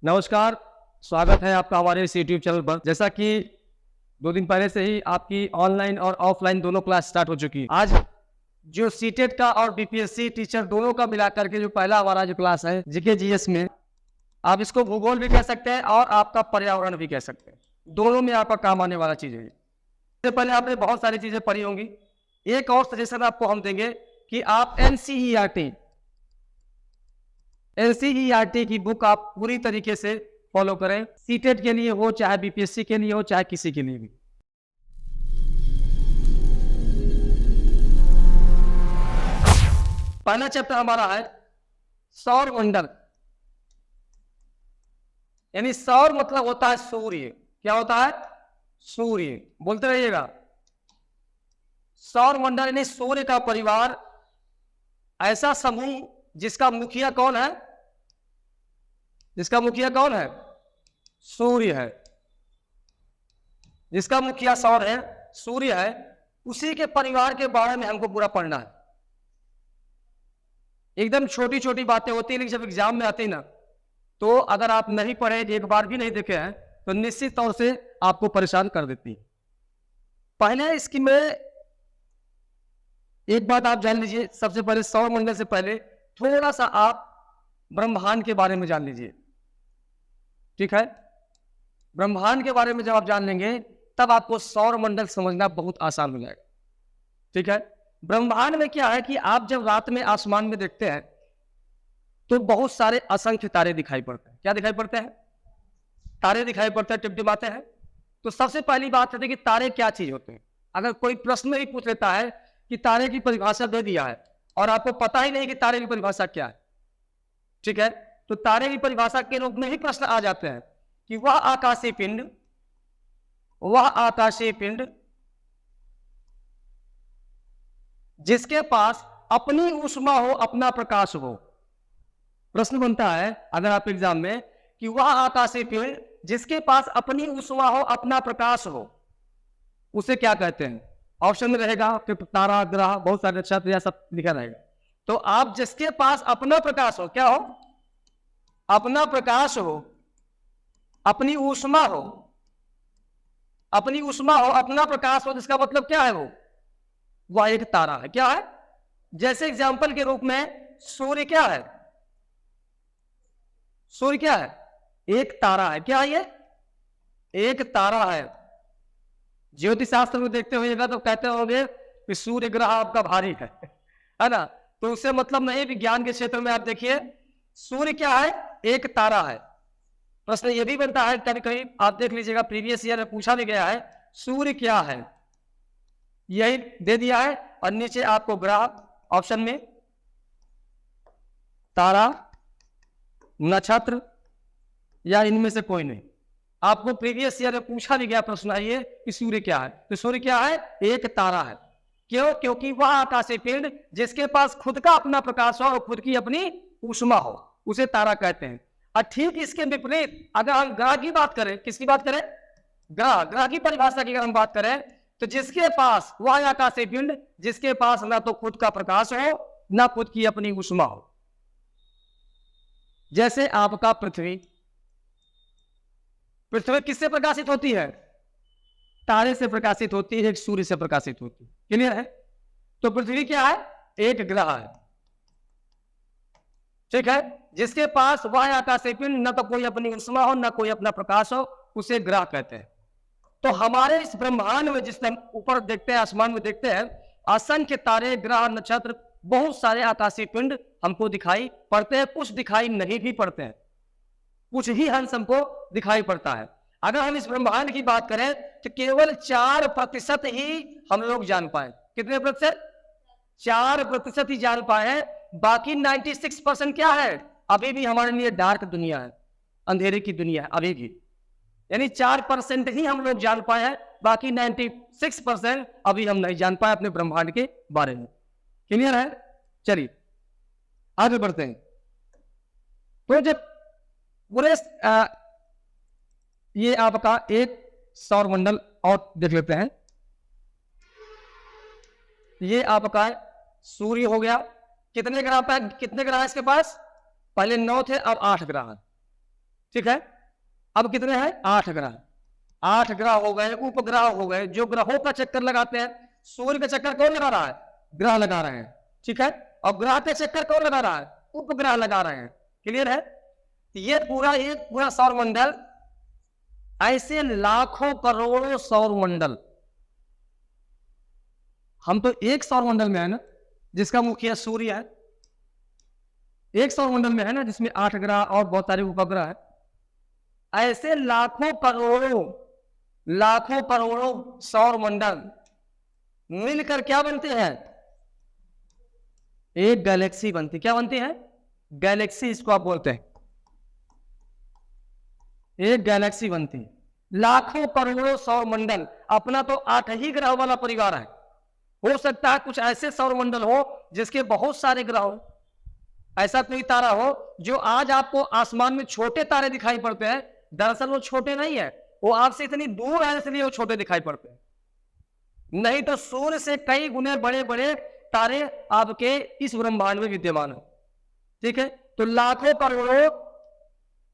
नमस्कार, स्वागत है आपका हमारे इस यूट्यूब चैनल पर। जैसा कि 2 दिन पहले से ही आपकी ऑनलाइन और ऑफलाइन दोनों क्लास स्टार्ट हो चुकी है। आज जो सीटेट का और बीपीएससी टीचर दोनों का मिला करके जो पहला हमारा जो क्लास है जीके जीएस में, आप इसको भूगोल भी कह सकते हैं और आपका पर्यावरण भी कह सकते हैं। दोनों में आपका काम आने वाला चीज़ है। इससे पहले आपने बहुत सारी चीज़ें पढ़ी होंगी। एक और सजेशन आपको हम देंगे कि आप एनसीईआरटी की बुक आप पूरी तरीके से फॉलो करें। सीटेट के लिए हो, चाहे बीपीएससी के लिए हो, चाहे किसी के लिए भी। पहला चैप्टर हमारा है सौर मंडल। यानी सौर मतलब होता है सूर्य। क्या होता है? सूर्य। बोलते रहिएगा। सौर मंडल यानी सूर्य का परिवार, ऐसा समूह जिसका मुखिया कौन है? जिसका मुखिया कौन है? सूर्य है। जिसका मुखिया सौर है, सूर्य है, उसी के परिवार के बारे में हमको पूरा पढ़ना है। एकदम छोटी छोटी बातें होती है, लेकिन जब एग्जाम में आती है ना, तो अगर आप नहीं पढ़े, एक बार भी नहीं देखे हैं, तो निश्चित तौर से आपको परेशान कर देती है। पहले इसकी में एक बात आप जान लीजिए। सबसे पहले सौर मंडल से पहले थोड़ा सा आप ब्रह्मांड के बारे में जान लीजिए। ठीक है? ब्रह्मांड के बारे में जब आप जान लेंगे, तब आपको सौर मंडल समझना बहुत आसान हो जाएगा। ठीक है? ब्रह्मांड में क्या है कि आप जब रात में आसमान में देखते हैं, तो बहुत सारे असंख्य तारे दिखाई पड़ते हैं। क्या दिखाई पड़ते हैं? तारे दिखाई पड़ते हैं, टिमटिमाते हैं। तो सबसे पहली बात है कि तारे क्या चीज होते हैं। अगर कोई प्रश्न ही पूछ लेता है कि तारे की परिभाषा दे दिया है और आपको पता ही नहीं कि तारे की परिभाषा क्या है, ठीक है, तो तारे की परिभाषा के रूप में ही प्रश्न आ जाते हैं कि वह आकाशीय पिंड जिसके पास अपनी ऊष्मा हो, अपना प्रकाश हो। प्रश्न बनता है अगर आप एग्जाम में कि वह आकाशीय पिंड जिसके पास अपनी ऊष्मा हो, अपना प्रकाश हो, उसे क्या कहते हैं? ऑप्शन में रहेगा फिर तारा, ग्रह, बहुत सारे नक्षत्र या सब लिखा रहेगा। तो आप जिसके पास अपना प्रकाश हो, क्या हो? अपना प्रकाश हो, अपनी ऊष्मा हो, अपना प्रकाश हो, जिसका मतलब क्या है? वह एक तारा है। क्या है? जैसे एग्जाम्पल के रूप में सूर्य क्या है? सूर्य क्या है? एक तारा है। क्या है ये? एक तारा है। ज्योतिष शास्त्र में देखते होइएगा तो कहते होंगे कि सूर्य ग्रह आपका भारी है ना? तो उससे मतलब नहीं। विज्ञान के क्षेत्र में आप देखिए, सूर्य क्या है? एक तारा है। प्रश्न ये भी बनता है, कभी कभी आप देख लीजिएगा, प्रीवियस ईयर में पूछा भी गया है, सूर्य क्या है, यही दे दिया है, और नीचे आपको ग्रह ऑप्शन में तारा, नक्षत्र या इनमें से कोई नहीं। आपको प्रीवियस ईयर में पूछा भी गया प्रश्न है ये कि सूर्य क्या है, तो सूर्य क्या है? एक तारा है। क्यों? क्योंकि वह आकाशीय पिंड जिसके पास खुद का अपना प्रकाश हो और खुद की अपनी ऊष्मा हो, उसे तारा कहते हैं। और ठीक इसके विपरीत अगर हम ग्रह की बात करें, किसकी बात करें? ग्रह की परिभाषा की अगर हम बात करें, तो जिसके पास वह आकाशीय पिंड जिसके पास ना तो खुद का प्रकाश हो, ना खुद की अपनी ऊष्मा हो। जैसे आपका पृथ्वी किससे प्रकाशित होती है? तारे से प्रकाशित होती है, एक सूर्य से प्रकाशित होती है। क्लियर है? तो पृथ्वी क्या है? एक ग्रह है। ठीक है? जिसके पास वह आकाशीय पिंड न तो कोई अपनी ऊष्मा हो, न कोई अपना प्रकाश हो, उसे ग्रह कहते हैं। तो हमारे इस ब्रह्मांड में जिसने ऊपर देखते हैं, आसमान में देखते हैं, असंख्य तारे, ग्रह, नक्षत्र, बहुत सारे आकाशीय पिंड हमको दिखाई पड़ते हैं। कुछ दिखाई नहीं भी पड़ते हैं, कुछ ही अंश हमको दिखाई पड़ता है। अगर हम इस ब्रह्मांड की बात करें तो केवल 4% ही हम लोग जान पाए। कितने प्रतिशत? 4% ही जान पाए हैं। बाकी 96% क्या है? अभी भी हमारे लिए डार्क दुनिया है, अंधेरे की दुनिया है अभी भी। यानी 4% ही हम लोग जान पाए हैं, बाकी 96% अभी हम नहीं जान पाए अपने ब्रह्मांड के बारे में। क्लियर है? चलिए आगे बढ़ते हैं। तो जब पूरे ये आपका एक सौर मंडल और देख लेते हैं। ये आपका सूर्य हो गया। कितने ग्रह है इसके पास? पहले 9 थे, अब 8 ग्रह। ठीक है। अब कितने हैं? 8 ग्रह। 8 ग्रह हो गए, उपग्रह हो गए, जो ग्रहों का चक्कर लगाते हैं। सूर्य का चक्कर कौन लगा रहा है? ग्रह लगा रहे हैं, ठीक है। और ग्रह का चक्कर कौन लगा रहा है? उपग्रह लगा रहे हैं। क्लियर है? ये पूरा सौर मंडल, ऐसे लाखों करोड़ों सौर मंडल। हम तो एक सौर मंडल में है ना, जिसका मुखिया सूर्य है। एक सौर मंडल में है ना, जिसमें 8 ग्रह और बहुत सारे उपग्रह है। ऐसे लाखों करोड़ों सौर मंडल मिलकर क्या बनते हैं? एक गैलेक्सी बनती। क्या बनती है? गैलेक्सी, इसको आप बोलते हैं। एक गैलेक्सी बनती। लाखों करोड़ों सौर मंडल। अपना तो 8 ही ग्रह वाला परिवार है। हो सकता है कुछ ऐसे सौर मंडल हो जिसके बहुत सारे ग्रह हो। ऐसा कोई तारा हो जो आज आपको आसमान में छोटे तारे दिखाई पड़ते हैं, दरअसल वो छोटे नहीं है, वो आपसे इतनी दूर है इसलिए वो छोटे दिखाई पड़ते हैं। नहीं तो सूर्य से कई गुने बड़े बड़े तारे आपके इस ब्रह्मांड में विद्यमान है। ठीक है, तो लाखों करोड़ों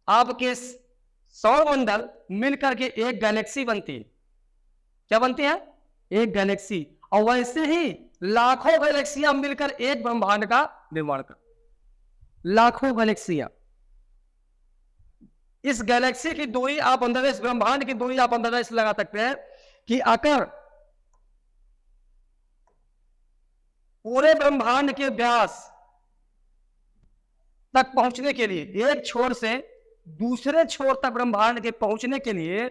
आपके सौर मंडल मिलकर के एक गैलेक्सी बनती है। क्या बनती है? एक गैलेक्सी। और वैसे ही लाखों गैलेक्सियां मिलकर एक ब्रह्मांड का निर्माण कर। लाखों गैलेक्सियां। इस गैलेक्सी की दूरी आप अंदर, इस ब्रह्मांड की दूरी आप अंदर लगा सकते हैं कि अगर पूरे ब्रह्मांड के व्यास तक पहुंचने के लिए, एक छोर से दूसरे छोर तक ब्रह्मांड के पहुंचने के लिए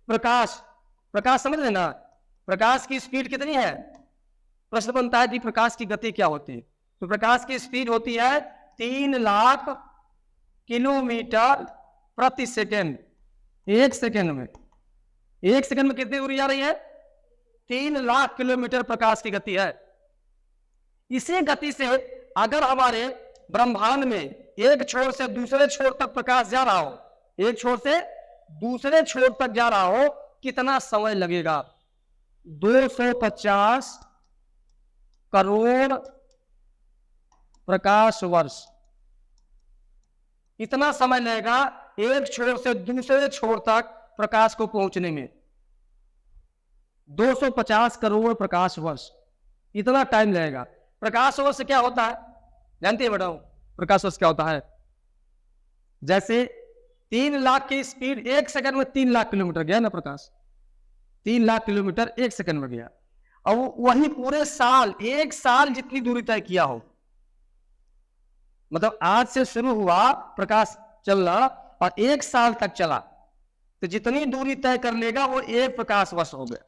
प्रकाश समझ लेना, प्रकाश की स्पीड कितनी है? प्रश्न बनता है कि प्रकाश की गति क्या होती है? तो प्रकाश की स्पीड होती है 3 लाख किलोमीटर प्रति सेकेंड। एक सेकेंड में कितनी दूरी जा रही है? 3 लाख किलोमीटर प्रकाश की गति है। इसी गति से अगर हमारे ब्रह्मांड में एक छोर से दूसरे छोर तक प्रकाश जा रहा हो, एक छोर से दूसरे छोर तक जा रहा हो, कितना समय लगेगा? 250 करोड़ प्रकाश वर्ष। इतना समय लगेगा एक छोर से दूसरे छोर तक प्रकाश को पहुंचने में। 250 करोड़ प्रकाश वर्ष, इतना टाइम लगेगा। प्रकाश वर्ष क्या होता है जानते हैं? बताओ प्रकाश वर्ष क्या होता है? जैसे 3 लाख की स्पीड, एक सेकंड में 3 लाख किलोमीटर गया ना प्रकाश। 3 लाख किलोमीटर एक सेकंड में गया। और वही पूरे साल, एक साल जितनी दूरी तय किया हो, मतलब आज से शुरू हुआ प्रकाश चलना और एक साल तक चला, तो जितनी दूरी तय कर लेगा वो एक प्रकाश वर्ष हो गया।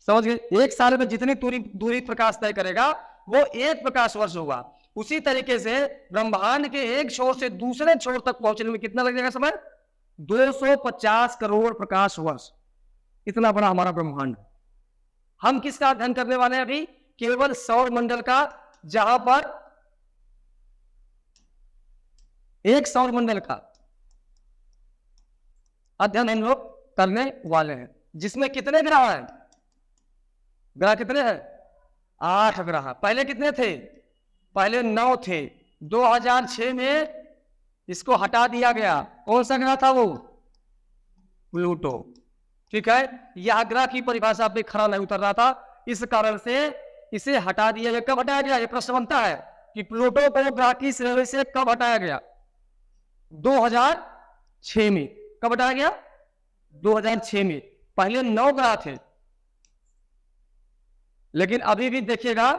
समझ गए? एक साल में जितनी दूरी प्रकाश तय करेगा वो एक प्रकाश वर्ष होगा। उसी तरीके से ब्रह्मांड के एक छोर से दूसरे छोर तक पहुंचने में कितना लगेगा समय? 250 करोड़ प्रकाश वर्ष। इतना बड़ा हमारा ब्रह्मांड। हम किसका अध्ययन करने वाले हैं अभी? केवल सौर मंडल का, जहां पर एक सौर मंडल का अध्ययन हम लोग करने वाले हैं, जिसमें कितने ग्रह हैं? ग्रह कितने हैं? 8 ग्रह। पहले कितने थे? पहले 9 थे। 2006 में इसको हटा दिया गया। कौन सा ग्रह था वो? प्लूटो। ठीक है, यह ग्रह की परिभाषा पे खरा नहीं उतर रहा था, इस कारण से इसे हटा दिया गया। कब हटाया गया? ये प्रश्न बनता है कि प्लूटो को ग्रह की श्रेणी से कब हटाया गया? 2006 में। कब हटाया गया? 2006 में। पहले 9 ग्रह थे, लेकिन अभी भी देखिएगा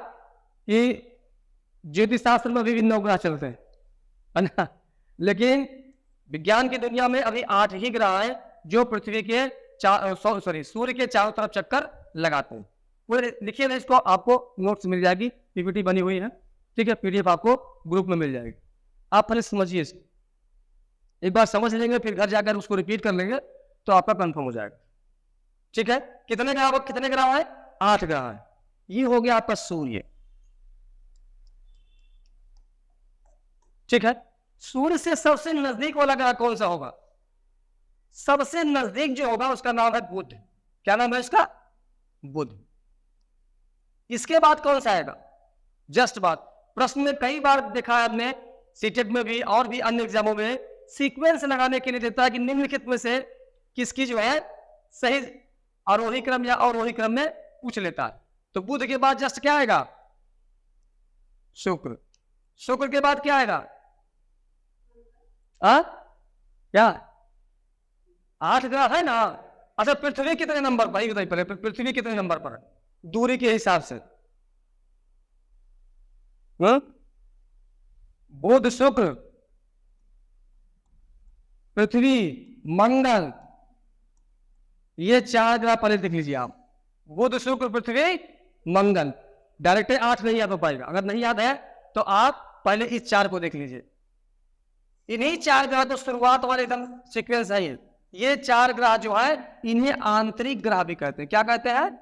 कि ज्योतिष शास्त्र में अभी भी 9 ग्रह चलते हैं, है ना। लेकिन विज्ञान की दुनिया में अभी 8 ही ग्रह हैं जो पृथ्वी के सूर्य के चारों तरफ चक्कर लगाते हैं। पूरे लिखिए ना इसको, आपको नोट्स मिल जाएगी, पीपीटी बनी हुई है, ठीक है, पीडीएफ आपको ग्रुप में मिल जाएगी। आप पहले समझिए इसको, एक बार समझ लेंगे फिर घर जाकर उसको रिपीट कर लेंगे तो आपका कंफर्म हो जाएगा। ठीक है, कितने ग्रह है? 8 ग्रह है। ये हो गया आपका सूर्य। ठीक है, सूर्य से सबसे नजदीक वाला ग्रह कौन सा होगा? सबसे नजदीक जो होगा उसका नाम है बुध। क्या नाम है इसका? बुध। इसके बाद कौन सा आएगा? जस्ट बाद। प्रश्न में कई बार देखा है आपने, सीटेट में भी और भी अन्य एग्जामों में, सीक्वेंस लगाने के लिए देता है कि निम्नलिखित में से किसकी जो है सही आरोही क्रम या अवरोही क्रम में पूछ लेता है। तो बुध के बाद जस्ट क्या आएगा? शुक्र। शुक्र के बाद क्या आएगा? क्या 8 ग्रह है ना। अच्छा, पृथ्वी कितने नंबर पर? बताइए पहले, पृथ्वी कितने नंबर पर दूरी के हिसाब से? बुध, शुक्र, पृथ्वी, मंगल, ये 4 ग्रह पहले देख लीजिए आप। बुध, शुक्र, पृथ्वी, मंगल। डायरेक्ट 8 नहीं याद हो पाएगा। अगर नहीं याद है तो आप पहले इस 4 को देख लीजिए। इन्हीं 4 ग्रह तो शुरुआत वाले एकदम सीक्वेंस है ये 4 ग्रह जो है इन्हें आंतरिक ग्रह भी कहते हैं। क्या कहते हैं?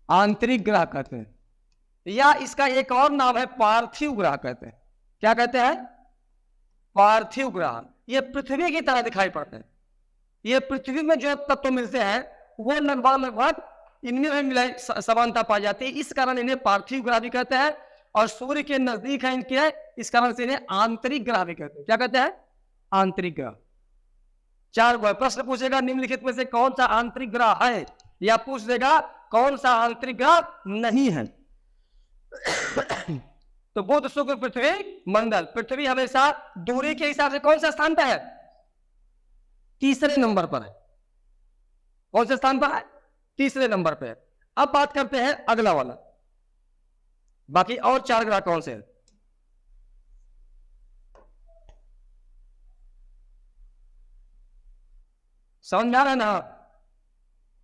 आंतरिक ग्रह कहते हैं, या इसका एक और नाम है पार्थिव ग्रह कहते हैं। क्या कहते हैं? पार्थिव ग्रह। ये पृथ्वी की तरह दिखाई पड़ते हैं। ये पृथ्वी में जो तत्व मिलते हैं वो लगभग इनमें भी समानता पाई जाती है, इस कारण इन्हें पार्थिव ग्रह भी कहते हैं। और सूर्य के नजदीक है इनके, इस कारण से इन्हें आंतरिक ग्रह भी कहते हैं। क्या कहते हैं? आंतरिक ग्रह। 4 प्रश्न पूछेगा निम्नलिखित में से कौन सा आंतरिक ग्रह है, या पूछ देगा कौन सा आंतरिक ग्रह नहीं है। तो बुध, शुक्र, पृथ्वी, मंगल। पृथ्वी हमेशा दूरी के हिसाब से कौन सा स्थान पर है? तीसरे नंबर पर है। कौन से स्थान पर है? तीसरे नंबर पे है। अब बात करते हैं अगला वाला, बाकी और 4 ग्रह कौन से हैं? समझ में आ रहा है ना?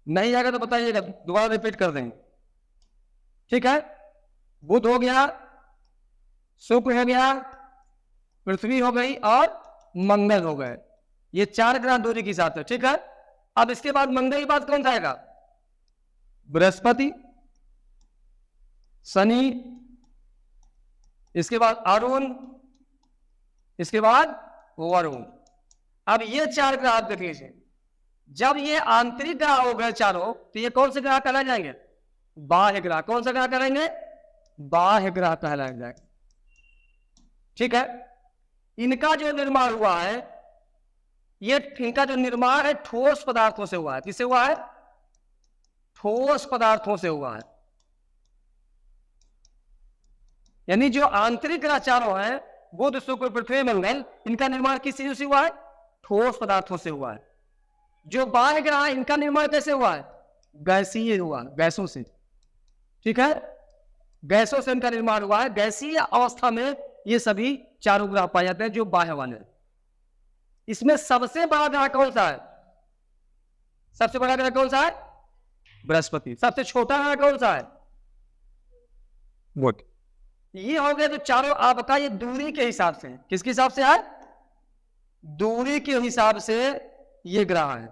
नहीं आएगा तो बताइएगा, दोबारा रिपीट कर देंगे। ठीक है, बुध हो गया, शुक्र हो गया, पृथ्वी हो गई और मंगल हो गए। ये 4 ग्रह दूरी के साथ है। ठीक है, अब इसके बाद मंगल के बाद कौन सा आएगा? बृहस्पति, शनि, इसके बाद अरुण, इसके बाद वरुण। अब ये 4 ग्रह आप देख लीजिए। जब ये आंतरिक ग्रह हो गए चारों, तो ये कौन से ग्रह कहलाए जाएंगे? बाह्य ग्रह। कौन सा ग्रह कहलाएंगे? बाह्य ग्रह कहलाए जाएंगे। ठीक है, इनका जो निर्माण हुआ है, ये इनका जो निर्माण है ठोस पदार्थों से हुआ है। किससे हुआ है? ठोस पदार्थों से हुआ है। यानी जो आंतरिक ग्रह चारों हैं, बुध, शुक्र, पृथ्वी, मंगल, इनका निर्माण किस चीज से हुआ है? ठोस पदार्थों से हुआ है। जो बाह्य ग्रह है, इनका निर्माण कैसे हुआ है? गैसीय हुआ, गैसों से। ठीक है, गैसों से इनका निर्माण हुआ है। गैसीय अवस्था में ये सभी चारों ग्रह पाए जाते हैं जो बाह्य वाले। इसमें सबसे बड़ा ग्रह कौन सा है? सबसे बड़ा ग्रह कौन सा है? बृहस्पति। सबसे छोटा ग्रह कौन सा है? बुध। ये हो गए तो चारों आपका ये दूरी के हिसाब से। किसके हिसाब से है? दूरी के हिसाब से ये ग्रह है,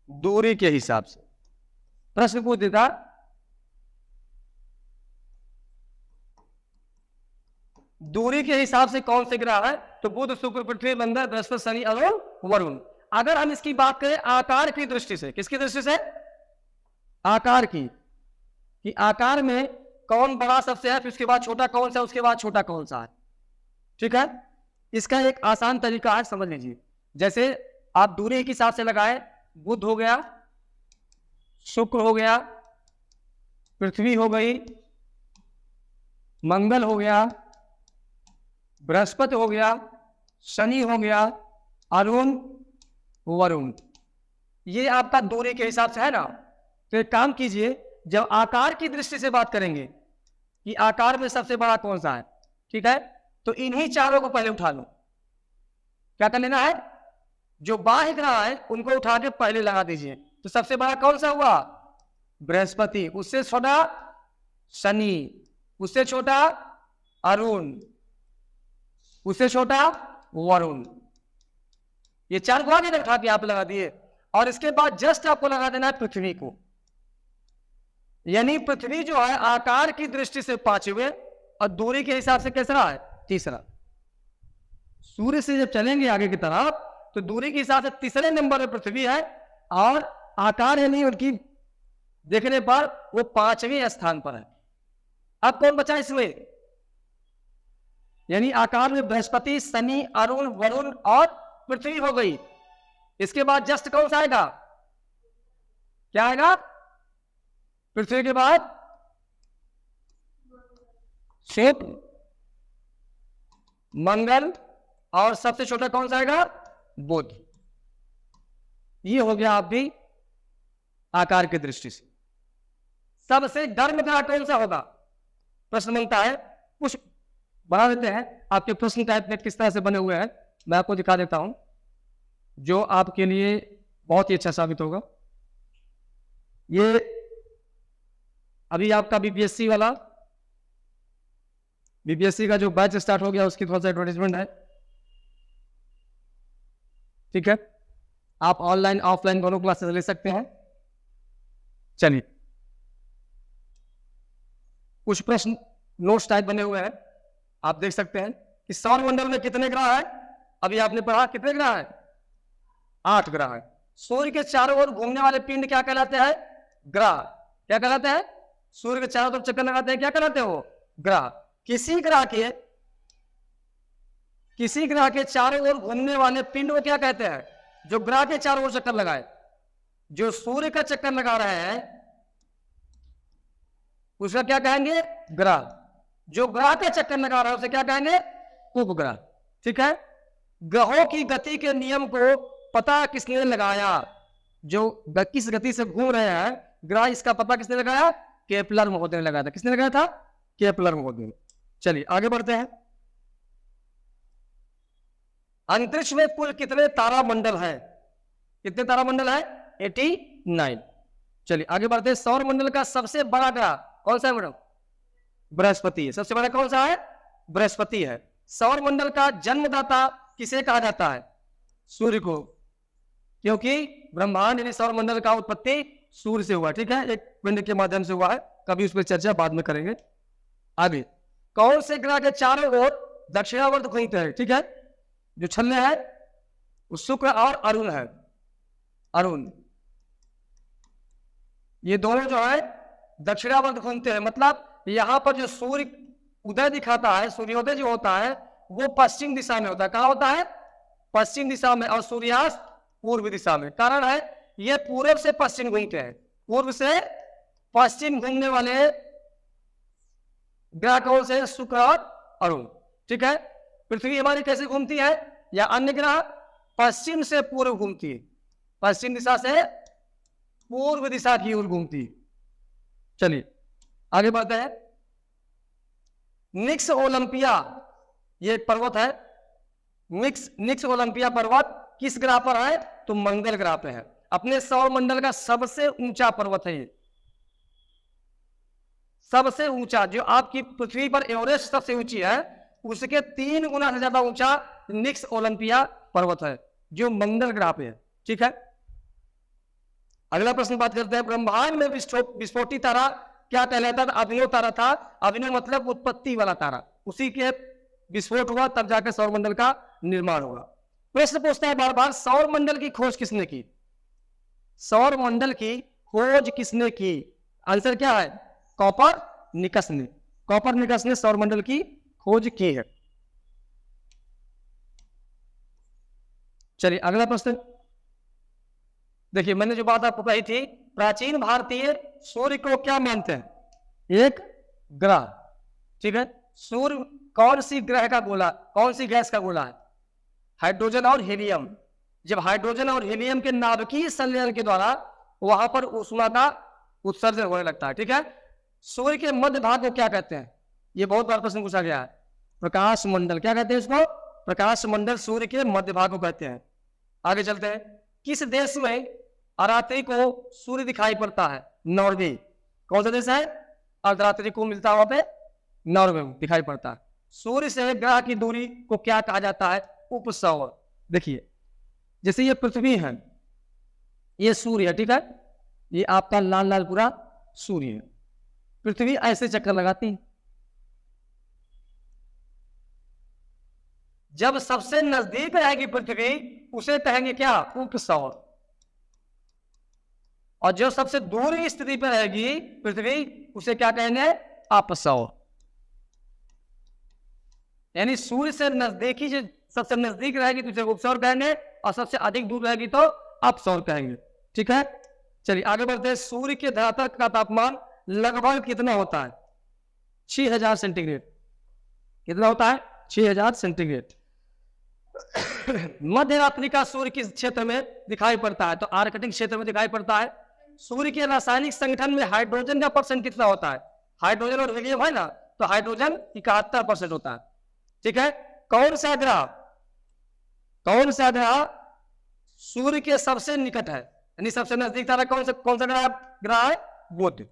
दूरी के हिसाब से। प्रश्न पूछ देता, दूरी के हिसाब से कौन से ग्रह है? तो बुध, शुक्र, पृथ्वी, मंगल, बृहस्पति, शनि, अरुण, वरुण। अगर हम इसकी बात करें आकार की दृष्टि से, किसकी दृष्टि से? आकार की, कि आकार में कौन बड़ा सबसे है, फिर उसके बाद छोटा कौन सा, उसके बाद छोटा कौन सा है। ठीक है, इसका एक आसान तरीका है, समझ लीजिए। जैसे आप दूरी के हिसाब से लगाए, बुध हो गया, शुक्र हो गया, पृथ्वी हो गई, मंगल हो गया, बृहस्पति हो गया, शनि हो गया, अरुण, वरुण। ये आपका दूरी के हिसाब से है ना। तो एक काम कीजिए, जब आकार की दृष्टि से बात करेंगे कि आकार में सबसे बड़ा कौन सा है, ठीक है, तो इन्हीं चारों को पहले उठा लो। क्या कर लेना है? जो बाह्य ग्रह है उनको उठा के पहले लगा दीजिए। तो सबसे बड़ा कौन सा हुआ? बृहस्पति। उससे छोटा शनि, उससे छोटा अरुण, उससे छोटा वरुण। ये 4 ग्रह ने उठा के आप लगा दिए। और इसके बाद जस्ट आपको लगा देना है पृथ्वी को। यानी पृथ्वी जो है आकार की दृष्टि से 5वें और दूरी के हिसाब से कैसा है? तीसरा। सूर्य से जब चलेंगे आगे की तरफ तो दूरी के हिसाब से तीसरे नंबर पर पृथ्वी है, और आकार है नहीं उनकी देखने पर वो 5वें स्थान पर है। अब कौन बचा इसमें? यानी आकार में बृहस्पति, शनि, अरुण, वरुण और पृथ्वी हो गई। इसके बाद जस्ट कौन सा आएगा? क्या आएगा? पृथ्वी के बाद शुक्र, मंगल और सबसे छोटा कौन सा आएगा? बुध। ये हो गया आप भी आकार की दृष्टि से। सबसे गर्म ग्रह कौन सा होगा? प्रश्न बनता है, कुछ बना देते हैं। आपके प्रश्न टाइप में किस तरह से बने हुए हैं मैं आपको दिखा देता हूं, जो आपके लिए बहुत ही अच्छा साबित होगा। ये अभी आपका बीपीएससी वाला, बीपीएससी का जो बैच स्टार्ट हो गया उसकी थोड़ा सा एडवर्टाइजमेंट है, ठीक है। आप ऑनलाइन ऑफलाइन दोनों क्लासेस ले सकते हैं। चलिए, कुछ प्रश्न नोट्स टाइप बने हुए हैं, आप देख सकते हैं कि सौरमंडल में कितने ग्रह हैं। अभी आपने पढ़ा कितने ग्रह हैं? 8 ग्रह हैं। सूर्य के चारों ओर घूमने वाले पिंड क्या कहलाते हैं? ग्रह। क्या कहलाते हैं? सूर्य के चारों तरफ चक्कर लगाते हैं, क्या कहलाते हैं वो? ग्रह। किसी ग्रह के चारों ओर घूमने वाले पिंड को क्या कहते हैं? जो ग्रह के चारों ओर चक्कर लगाए। जो सूर्य का चक्कर लगा रहे हैं उसका क्या कहेंगे? ग्रह। जो ग्रह का चक्कर लगा रहा है उसे क्या कहेंगे? उपग्रह। ठीक है। ग्रहों की गति के नियम को पता किसने लगाया? जो किस गति से घूम रहे हैं ग्रह, इसका पता किसने लगाया? केपलर महोदय ने लगाया था। किसने लगाया था? केपलर महोदय। चलिए आगे बढ़ते हैं। अंतरिक्ष में कुल कितने तारामंडल हैं? कितने तारामंडल है? 89। चलिए आगे बढ़ते हैं। सौर मंडल का सबसे बड़ा ग्रह कौन सा है मैडम? बृहस्पति है। सबसे बड़ा कौन सा है? बृहस्पति है। सौर मंडल का जन्मदाता किसे कहा जाता है? सूर्य को, क्योंकि ब्रह्मांड यानी सौर मंडल का उत्पत्ति सूर्य से हुआ। ठीक है, एक पिंड के माध्यम से हुआ है। कभी उस पर चर्चा बाद में करेंगे। आगे, कौन से ग्रह के चारों ओर दक्षिणावर्त घूमते हैं? ठीक है, जो छल्ले है वो शुक्र और अरुण है। अरुण, ये दोनों जो है दक्षिणावर्त घूमते हैं। मतलब यहां पर जो सूर्य उदय दिखाता है, सूर्योदय जो होता है वो पश्चिम दिशा में होता है। कहां होता है? पश्चिम दिशा में। और सूर्यास्त पूर्व दिशा में। कारण है ये पूर्व से पश्चिम घूमते हैं। पूर्व से पश्चिम घूमने वाले ग्रह कौन से? शुक्र और अरुण। ठीक है। पृथ्वी हमारी कैसे घूमती है या अन्य ग्रह? पश्चिम से पूर्व घूमती है। पश्चिम दिशा से पूर्व दिशा की ओर घूमती है। चलिए आगे बढ़ते हैं। निक्स ओलंपिया, ये एक पर्वत है। निक्स ओलंपिया पर्वत किस ग्रह पर है? तो मंगल ग्रह पे है। अपने सौर मंडल का सबसे ऊंचा पर्वत है ये। सबसे ऊंचा, जो आपकी पृथ्वी पर एवरेस्ट सबसे ऊंची है उसके 3 गुना से ज्यादा ऊंचा निक्स ओलंपिया पर्वत है, जो मंगल ग्रह पे है। ठीक है। अगला प्रश्न बात करते हैं। ब्रह्मांड में विस्फोटी तारा क्या कहलाता था? अभिनव तारा था। अभिनव मतलब उत्पत्ति वाला तारा। उसी के विस्फोट हुआ तब जाकर सौरमंडल का निर्माण हुआ। प्रश्न पूछता है बार बार, सौरमंडल की खोज किसने की? सौरमंडल की खोज किसने की? आंसर क्या है? कॉपरनिकस ने। कॉपरनिकस ने सौरमंडल की खोज की है। चलिए अगला प्रश्न देखिए। मैंने जो बात आपको कही थी, प्राचीन भारतीय सूर्य को क्या मानते हैं? एक ग्रह। ठीक है। सूर्य कौन सी ग्रह का गोला, कौन सी गैस का गोला है? हाइड्रोजन और हीलियम। जब हाइड्रोजन और हीलियम के नाभिकीय संलयन के द्वारा वहां पर ऊष्मा का उत्सर्जन होने लगता है। ठीक है। सूर्य के मध्य भाग को क्या कहते हैं? ये बहुत बार प्रश्न पूछा गया है। प्रकाश मंडल। क्या कहते हैं इसको? प्रकाश मंडल सूर्य के मध्य भाग को कहते हैं। आगे चलते हैं। किस देश में अर्धरात्रि को सूर्य दिखाई पड़ता है? नॉर्वे। कौन सा देश है अर्धरात्रि को मिलता है वहां पे? नॉर्वे में दिखाई पड़ता है। सूर्य से ग्रह की दूरी को क्या कहा जाता है? उपसौर। देखिए, जैसे ये पृथ्वी है, ये सूर्य है। ठीक है, ये आपका लाल लाल पूरा सूर्य है। पृथ्वी ऐसे चक्कर लगाती है। जब सबसे नजदीक रहेगी पृथ्वी उसे कहेंगे क्या? उपसौर। और जो सबसे दूर की स्थिति पर रहेगी पृथ्वी उसे क्या कहेंगे? अपसौर। यानी सूर्य से नजदीकी जो सबसे नजदीक रहेगी तो उसे उपसौर कहेंगे, और सबसे अधिक दूर रहेगी तो अपसौर कहेंगे। ठीक है, चलिए आगे बढ़ते हैं। सूर्य के धरातल का तापमान लगभग कितना होता है? 6000 सेंटीग्रेड। कितना होता है? 6000 सेंटीग्रेड। मध्य रात्रि का सूर्य किस क्षेत्र में दिखाई पड़ता है? तो आर्कटिक क्षेत्र में दिखाई पड़ता है। सूर्य के रासायनिक संगठन में हाइड्रोजन का परसेंट कितना होता है? हाइड्रोजन और हीलियम है ना, तो हाइड्रोजन 71% होता है। ठीक है, कौन सा ग्रह सूर्य के सबसे निकट है, यानी सबसे नजदीक तारा कौन सा ग्रह है? बुध।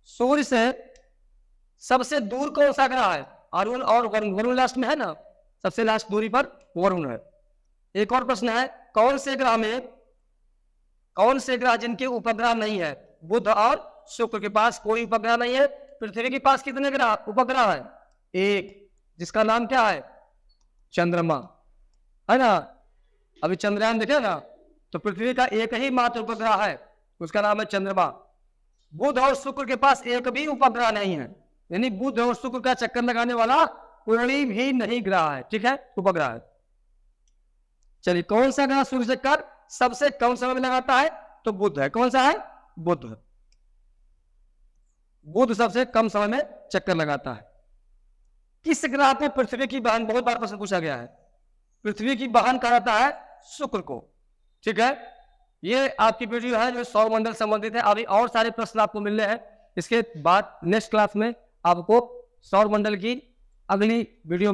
सूर्य से सबसे दूर कौन सा ग्रह है? अरुण और वरुण। वरुण लास्ट में है ना, सबसे लास्ट दूरी पर वरुण है। एक और प्रश्न है, कौन से ग्रह जिनके उपग्रह नहीं है? बुध और शुक्र के पास कोई उपग्रह नहीं है। पृथ्वी के पास कितने उपग्रह है? एक, जिसका नाम क्या है? चंद्रमा, है ना। अभी चंद्रयान देखे ना, तो पृथ्वी का एक ही मात्र उपग्रह है, उसका नाम है चंद्रमा। बुध और शुक्र के पास एक भी उपग्रह नहीं है, यानी बुध और शुक्र का चक्कर लगाने वाला कोई भी नहीं ग्रह है। ठीक है, उपग्रह है। चलिए, कौन सा ग्रह सूर्य से चक्कर सबसे कम समय में लगाता है? तो बुध है। कौन सा है? बुध। बुध सबसे कम समय में चक्कर लगाता है। किस ग्रह को पृथ्वी की बहन, बहुत बार प्रश्न पूछा गया है, पृथ्वी की बहन कहा जाता है? शुक्र को। ठीक है, ये आपकी वीडियो है जो सौरमंडल संबंधित है। अभी और सारे प्रश्न आपको मिल रहे हैं। इसके बाद नेक्स्ट क्लास में आपको सौरमंडल की अगली वीडियो